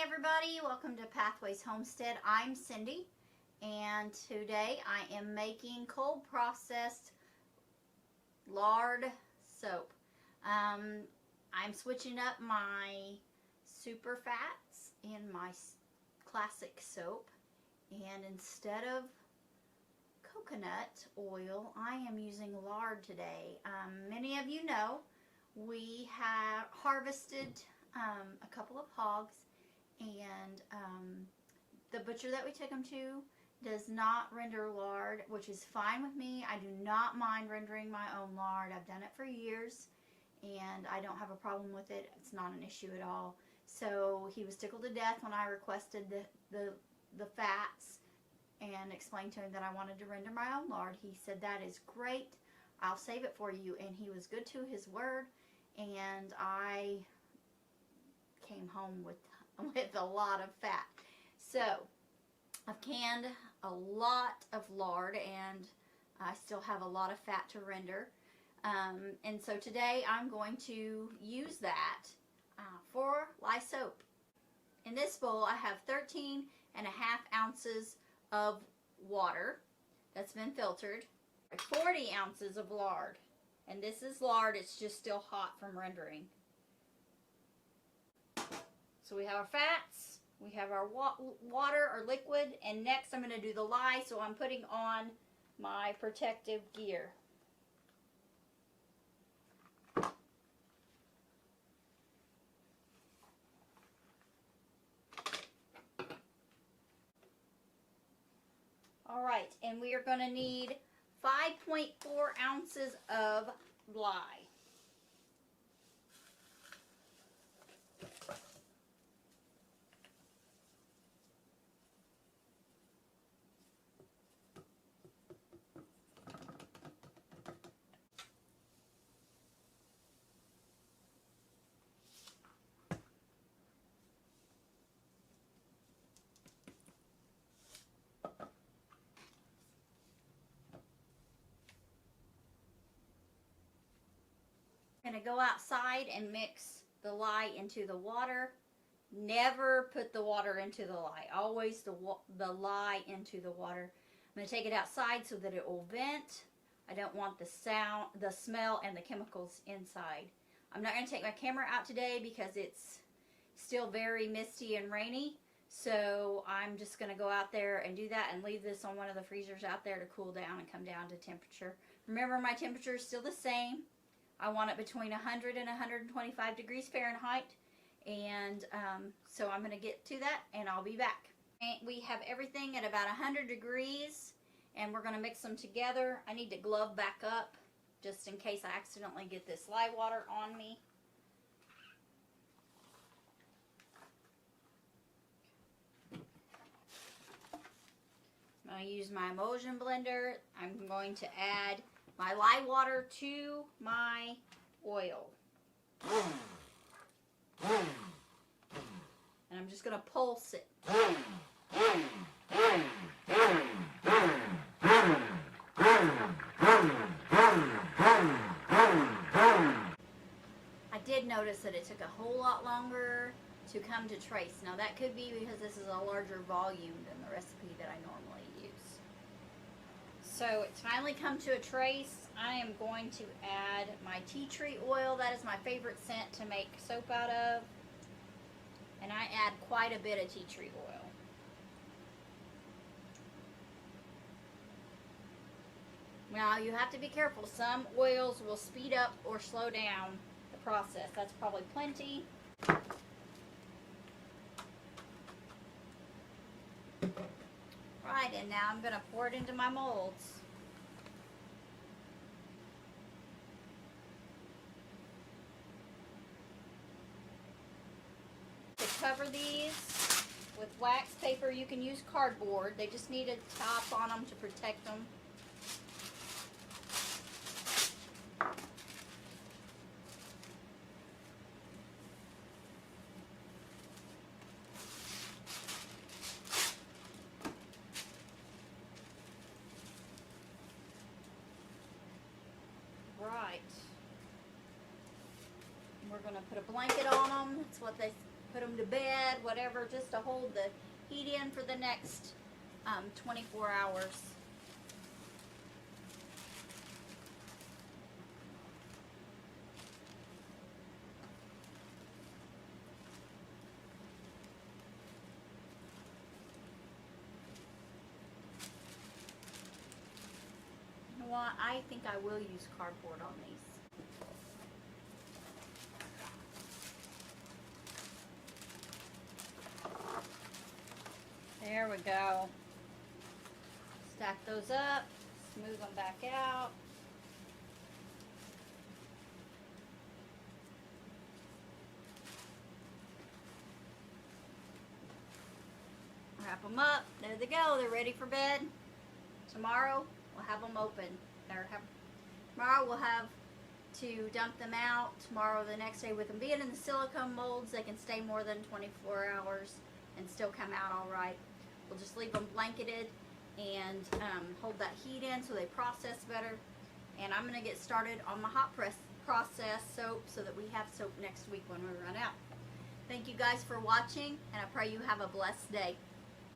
everybody, welcome to Pathways Homestead. I'm Cindy, and today I am making cold processed lard soap. I'm switching up my super fats in my classic soap, and instead of coconut oil, I am using lard today. Many of you know we have harvested a couple of hogs, and the butcher that we took them to does not render lard, which is fine with me. I do not mind rendering my own lard. I've done it for years and I don't have a problem with it. It's not an issue at all. So he was tickled to death when I requested the fats and explained to him that I wanted to render my own lard. He said, "That is great, I'll save it for you," and he was good to his word, and I came home with a lot of fat. So I've canned a lot of lard and I still have a lot of fat to render, and so today I'm going to use that for lye soap. In this bowl I have 13 and a half ounces of water that's been filtered, 40 ounces of lard, and this is lard, it's just still hot from rendering. So we have our fats, we have our water or liquid, and next I'm going to do the lye, so I'm putting on my protective gear. Alright, and we are going to need 5.4 ounces of lye. I'm going to go outside and mix the lye into the water. Never put the water into the lye. Always the lye into the water. I'm going to take it outside so that it will vent. I don't want the sound, the smell, and the chemicals inside. I'm not going to take my camera out today because it's still very misty and rainy. So I'm just going to go out there and do that and leave this on one of the freezers out there to cool down and come down to temperature. Remember, my temperature is still the same. I want it between 100 and 125 degrees Fahrenheit, and so I'm going to get to that and I'll be back. And we have everything at about 100 degrees and we're going to mix them together. I need to glove back up just in case I accidentally get this lye water on me. I'm going to use my emulsion blender. I'm going to add my lye water to my oil. And I'm just going to pulse it. I did notice that it took a whole lot longer to come to trace. Now that could be because this is a larger volume than the recipe that I normally use. So it's finally come to a trace. I am going to add my tea tree oil. That is my favorite scent to make soap out of. And I add quite a bit of tea tree oil. Now you have to be careful. Some oils will speed up or slow down the process. That's probably plenty. Right, and now I'm going to pour it into my molds. To cover these with wax paper, you can use cardboard. They just need a top on them to protect them. Right. We're going to put a blanket on them. That's what they put them to bed, whatever, just to hold the heat in for the next 24 hours. You know what? I think I will use cardboard on these. There we go. Stack those up, smooth them back out. Wrap them up. There they go. They're ready for bed. Tomorrow we'll have them open. Tomorrow we'll have to dump them out. Tomorrow, the next day, with them being in the silicone molds, they can stay more than 24 hours and still come out all right. We'll just leave them blanketed and hold that heat in so they process better. And I'm going to get started on my hot press process soap so that we have soap next week when we run out. Thank you guys for watching, and I pray you have a blessed day.